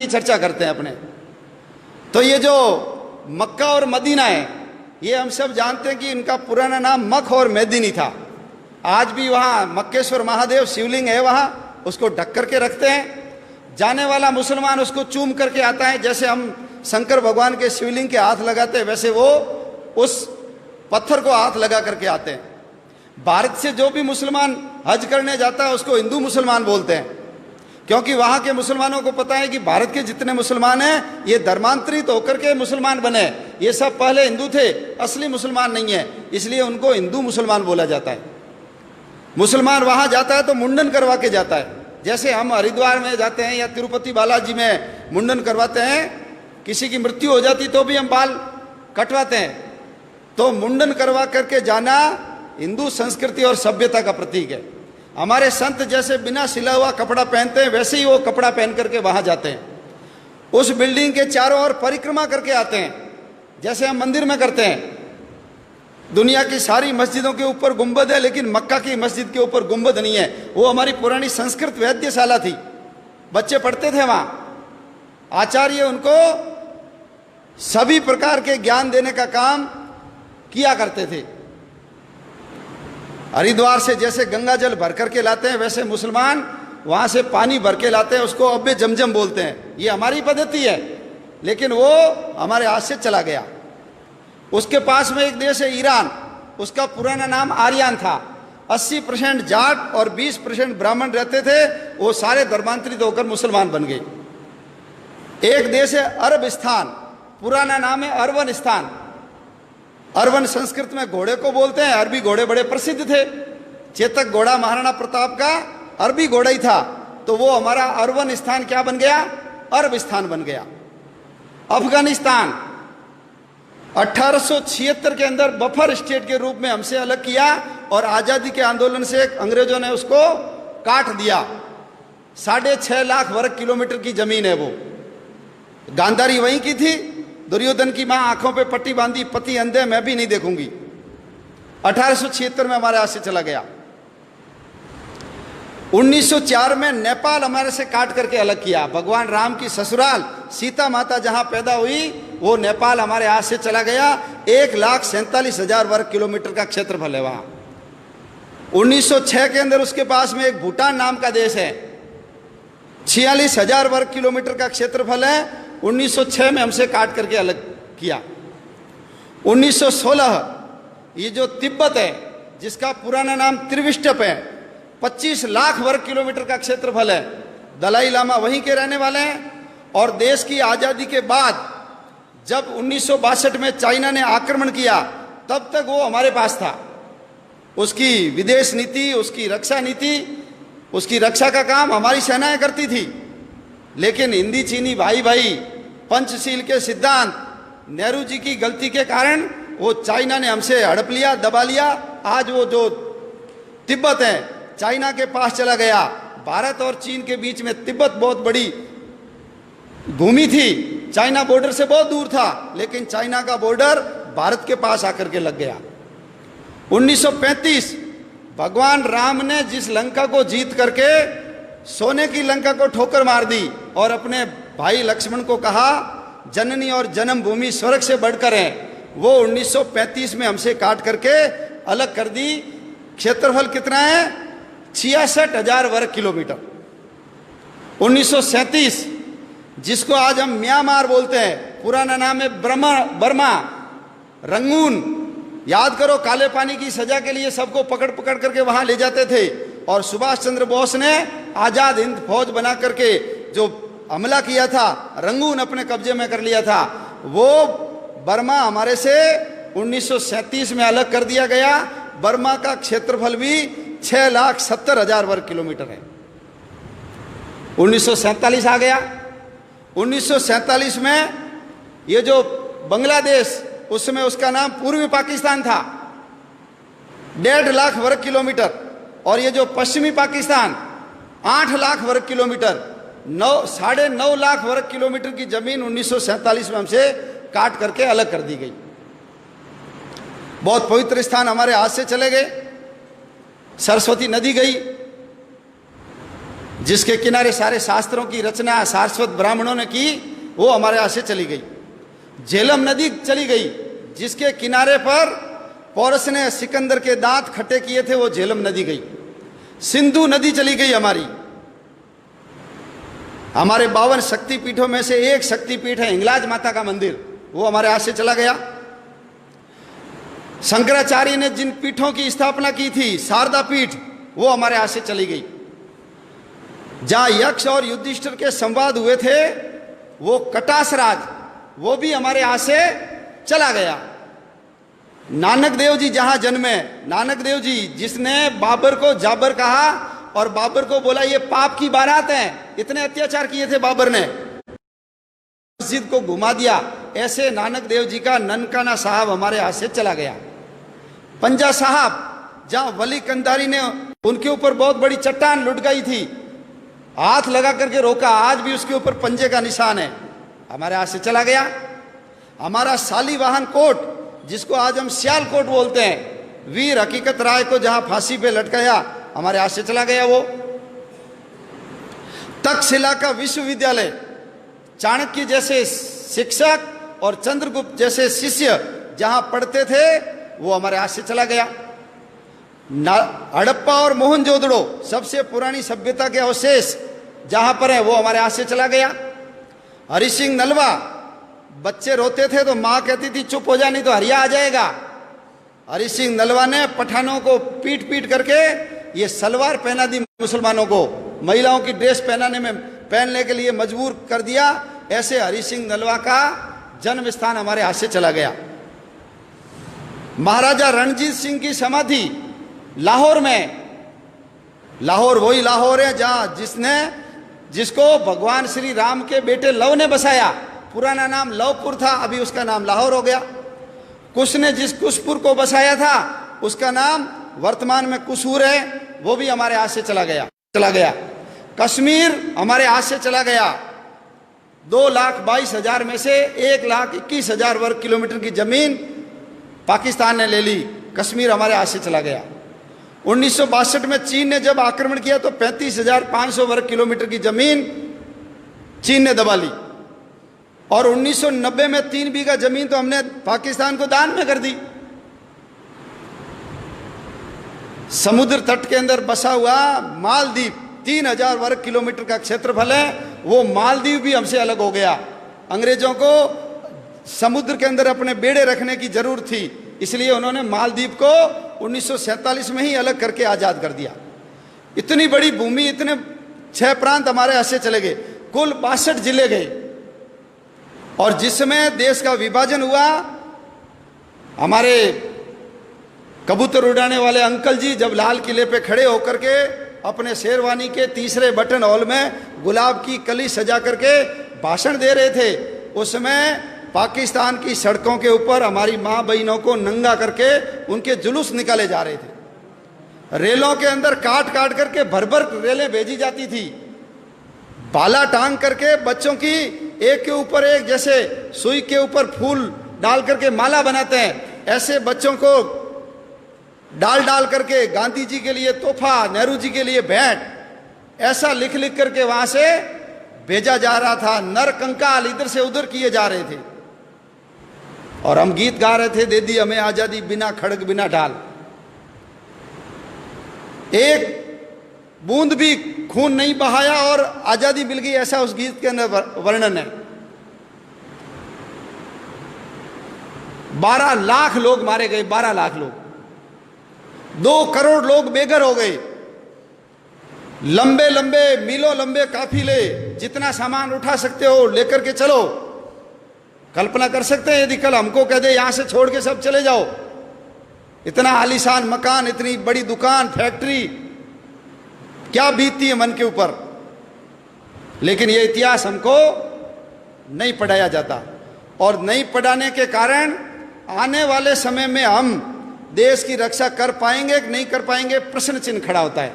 की चर्चा करते हैं अपने। तो ये जो मक्का और मदीना है, ये हम सब जानते हैं कि इनका पुराना नाम मख और मेदिनी था। आज भी वहाँ मक्केश्वर महादेव शिवलिंग है, वहाँ उसको ढक करके रखते हैं। जाने वाला मुसलमान उसको चूम करके आता है, जैसे हम शंकर भगवान के शिवलिंग के हाथ लगाते हैं वैसे वो उस पत्थर को हाथ लगा करके आते हैं। भारत से जो भी मुसलमान हज करने जाता है उसको हिंदू मुसलमान बोलते हैं, क्योंकि वहाँ के मुसलमानों को पता है कि भारत के जितने मुसलमान हैं ये धर्मांतरित होकर के मुसलमान बने, ये सब पहले हिंदू थे, असली मुसलमान नहीं है, इसलिए उनको हिंदू मुसलमान बोला जाता है। मुसलमान वहाँ जाता है तो मुंडन करवा के जाता है, जैसे हम हरिद्वार में जाते हैं या तिरुपति बालाजी में मुंडन करवाते हैं, किसी की मृत्यु हो जाती तो भी हम बाल कटवाते हैं। तो मुंडन करवा करके जाना हिंदू संस्कृति और सभ्यता का प्रतीक है। हमारे संत जैसे बिना सिला हुआ कपड़ा पहनते हैं वैसे ही वो कपड़ा पहन करके वहां जाते हैं, उस बिल्डिंग के चारों ओर परिक्रमा करके आते हैं, जैसे हम मंदिर में करते हैं। दुनिया की सारी मस्जिदों के ऊपर गुंबद है, लेकिन मक्का की मस्जिद के ऊपर गुंबद नहीं है। वो हमारी पुरानी संस्कृत वैद्यशाला थी, बच्चे पढ़ते थे वहां, आचार्य उनको सभी प्रकार के ज्ञान देने का काम किया करते थे। हरिद्वार से जैसे गंगा जल भर करके लाते हैं वैसे मुसलमान वहां से पानी भर के लाते हैं, उसको अब्बे जमजम बोलते हैं। ये हमारी पद्धति है, लेकिन वो हमारे हाथ से चला गया। उसके पास में एक देश है ईरान, उसका पुराना नाम आर्यन था। 80% जाट और 20% ब्राह्मण रहते थे, वो सारे धर्मांतरित होकर मुसलमान बन गए। एक देश है अरबिस्तान, पुराना नाम है अरवनिस्तान। अरवन संस्कृत में घोड़े को बोलते हैं, अरबी घोड़े बड़े प्रसिद्ध थे। चेतक घोड़ा महाराणा प्रताप का अरबी घोड़ा ही था, तो वो हमारा अरवनिस्तान क्या बन गया, अरबिस्तान बन गया। अफगानिस्तान 1876 के अंदर बफर स्टेट के रूप में हमसे अलग किया और आजादी के आंदोलन से अंग्रेजों ने उसको काट दिया। 6.5 लाख वर्ग किलोमीटर की जमीन है वो। गांधारी वहीं की थी, दुर्योधन की मां आंखों पे पट्टी बांधी, पति अंधे, मैं भी नहीं देखूंगी। 1876 में हमारे हाथ से चला गया। 1904 में नेपाल हमारे से काट करके अलग किया। भगवान राम की ससुराल सीता माता जहां पैदा हुई वो नेपाल हमारे हाथ से चला गया। 1,47,000 वर्ग किलोमीटर का क्षेत्रफल है वहां। 1906 के अंदर उसके पास में एक भूटान नाम का देश है, 46,000 वर्ग किलोमीटर का क्षेत्रफल है। 1906 में हमसे काट करके अलग किया। 1916 ये जो तिब्बत है, जिसका पुराना नाम त्रिविष्टप है, 25 लाख वर्ग किलोमीटर का क्षेत्रफल है। दलाई लामा वहीं के रहने वाले हैं। और देश की आज़ादी के बाद जब 1962 में चाइना ने आक्रमण किया, तब तक वो हमारे पास था। उसकी विदेश नीति, उसकी रक्षा नीति, उसकी रक्षा का काम हमारी सेनाएं करती थी। लेकिन हिंदी चीनी भाई भाई पंचशील के सिद्धांत, नेहरू जी की गलती के कारण वो चाइना ने हमसे हड़प लिया, दबा लिया। आज वो जो तिब्बत है चाइना के पास चला गया। भारत और चीन के बीच में तिब्बत बहुत बड़ी भूमि थी, चाइना बॉर्डर से बहुत दूर था, लेकिन चाइना का बॉर्डर भारत के पास आकर के लग गया। 1935 भगवान राम ने जिस लंका को जीत करके सोने की लंका को ठोकर मार दी और अपने भाई लक्ष्मण को कहा जननी और जन्मभूमि स्वर्ग से बढ़कर है, वो 1935 में हमसे काट करके अलग कर दी। क्षेत्रफल कितना है, 66,000 वर्ग किलोमीटर। 1937 जिसको आज हम म्यांमार बोलते हैं, पुराना नाम है बर्मा, रंगून। याद करो, काले पानी की सजा के लिए सबको पकड़ पकड़ करके वहां ले जाते थे और सुभाष चंद्र बोस ने आजाद हिंद फौज बना करके जो हमला किया था, रंगून अपने कब्जे में कर लिया था। वो बर्मा हमारे से 1937 में अलग कर दिया गया। बर्मा का क्षेत्रफल भी 6,70,000 वर्ग किलोमीटर है। 1947 आ गया। 1947 में ये जो बांग्लादेश, उस समय उसका नाम पूर्वी पाकिस्तान था, 1.5 लाख वर्ग किलोमीटर। और ये जो पश्चिमी पाकिस्तान 8 लाख वर्ग किलोमीटर, 9.5 लाख वर्ग किलोमीटर की जमीन 1947 में हमसे काट करके अलग कर दी गई। बहुत पवित्र स्थान हमारे हाथ से चले गए। सरस्वती नदी गई, जिसके किनारे सारे शास्त्रों की रचना सारस्वत ब्राह्मणों ने की, वो हमारे यहाँ से चली गई। झेलम नदी चली गई, जिसके किनारे पर पौरस ने सिकंदर के दांत खट्टे किए थे, वो झेलम नदी गई। सिंधु नदी चली गई हमारी। हमारे 52 शक्तिपीठों में से एक शक्तिपीठ है हिंगलाज माता का मंदिर, वो हमारे हाथ से चला गया। शंकराचार्य ने जिन पीठों की स्थापना की थी, शारदा पीठ, वो हमारे हाथ से चली गई। जहां यक्ष और युधिष्ठिर के संवाद हुए थे, वो कटास राज, वो भी हमारे हाथ से चला गया। नानक देव जी जहां जन्मे, नानक देव जी जिसने बाबर को जाबर कहा और बाबर को बोला ये पाप की बारात है, इतने अत्याचार किए थे बाबर ने, मस्जिद को घुमा दिया, ऐसे नानक देव जी का ननकाना साहब हमारे हाथ से चला गया। पंजा साहब, जहां वली कंधारी ने उनके ऊपर बहुत बड़ी चट्टान लुढ़काई थी, हाथ लगा करके रोका, आज भी उसके ऊपर पंजे का निशान है, हमारे हाथ से चला गया। हमारा शालीवाहन कोट, जिसको आज हम सियालकोट बोलते हैं, वीर हकीकत राय को जहां फांसी पे लटकाया, हमारे हाथ से चला गया वो। तक्षशिला का विश्वविद्यालय, चाणक्य जैसे शिक्षक और चंद्रगुप्त जैसे शिष्य जहां पढ़ते थे, वो हमारे हाथ से चला गया। हड़प्पा और मोहनजोदड़ो, सबसे पुरानी सभ्यता के अवशेष जहां पर है, वो हमारे हाथ से चला गया। हरि सिंह नलवा, बच्चे रोते थे तो मां कहती थी चुप हो जा नहीं तो हरिया आ जाएगा। हरि सिंह नलवा ने पठानों को पीट पीट करके ये सलवार पहना दी, मुसलमानों को महिलाओं की ड्रेस पहनने के लिए मजबूर कर दिया। ऐसे हरि सिंह नलवा का जन्म स्थान हमारे हाथ से चला गया। महाराजा रणजीत सिंह की समाधि लाहौर में, लाहौर वही लाहौर है जहां जिसको भगवान श्री राम के बेटे लव ने बसाया। पुराना नाम लवपुर था, अभी उसका नाम लाहौर हो गया। कुश ने जिस कुशपुर को बसाया था, उसका नाम वर्तमान में कुसूर है, वो भी हमारे हाथ से चला गया। कश्मीर हमारे हाथ से चला गया। 2,22,000 में से 1,21,000 वर्ग किलोमीटर की जमीन पाकिस्तान ने ले ली, कश्मीर हमारे हाथ से चला गया। 1962 में चीन ने जब आक्रमण किया तो 35,500 वर्ग किलोमीटर की जमीन चीन ने दबा ली। और 1990 में 3 बीघा जमीन तो हमने पाकिस्तान को दान में कर दी। समुद्र तट के अंदर बसा हुआ मालदीव 3,000 वर्ग किलोमीटर का क्षेत्रफल है, वो मालदीव भी हमसे अलग हो गया। अंग्रेजों को समुद्र के अंदर अपने बेड़े रखने की जरूरत थी, इसलिए उन्होंने मालदीव को 1947 में ही अलग करके आजाद कर दिया। इतनी बड़ी भूमि, इतने 6 प्रांत हमारे हाथ से चले गए, कुल 62 जिले गए। और जिस समय देश का विभाजन हुआ, हमारे कबूतर उड़ाने वाले अंकल जी जब लाल किले पे खड़े होकर के अपने शेरवानी के तीसरे बटन हॉल में गुलाब की कली सजा करके भाषण दे रहे थे, उस समय पाकिस्तान की सड़कों के ऊपर हमारी माँ बहनों को नंगा करके उनके जुलूस निकाले जा रहे थे। रेलों के अंदर काट काट करके भर भर रेलें भेजी जाती थी। भाला टांग करके बच्चों की एक के ऊपर एक, जैसे सुई के ऊपर फूल डाल करके माला बनाते हैं, ऐसे बच्चों को डाल डाल करके गांधी जी के लिए तोहफा, नेहरू जी के लिए भेंट, ऐसा लिख लिख करके वहां से भेजा जा रहा था। नर कंकाल इधर से उधर किए जा रहे थे और हम गीत गा रहे थे, दे दी हमें आजादी बिना खड़ग बिना ढाल। एक बूंद भी खून नहीं बहाया और आजादी मिल गई, ऐसा उस गीत के अंदर वर्णन है। 12 लाख लोग मारे गए, 12 लाख लोग, 2 करोड़ लोग बेघर हो गए। लंबे लंबे मीलों लंबे काफिले, जितना सामान उठा सकते हो लेकर के चलो। कल्पना कर सकते हैं यदि कल हमको कह दे यहां से छोड़ के सब चले जाओ, इतना आलीशान मकान, इतनी बड़ी दुकान, फैक्ट्री, क्या बीतती है मन के ऊपर। लेकिन यह इतिहास हमको नहीं पढ़ाया जाता, और नहीं पढ़ाने के कारण आने वाले समय में हम देश की रक्षा कर पाएंगे कि नहीं कर पाएंगे, प्रश्न चिन्ह खड़ा होता है।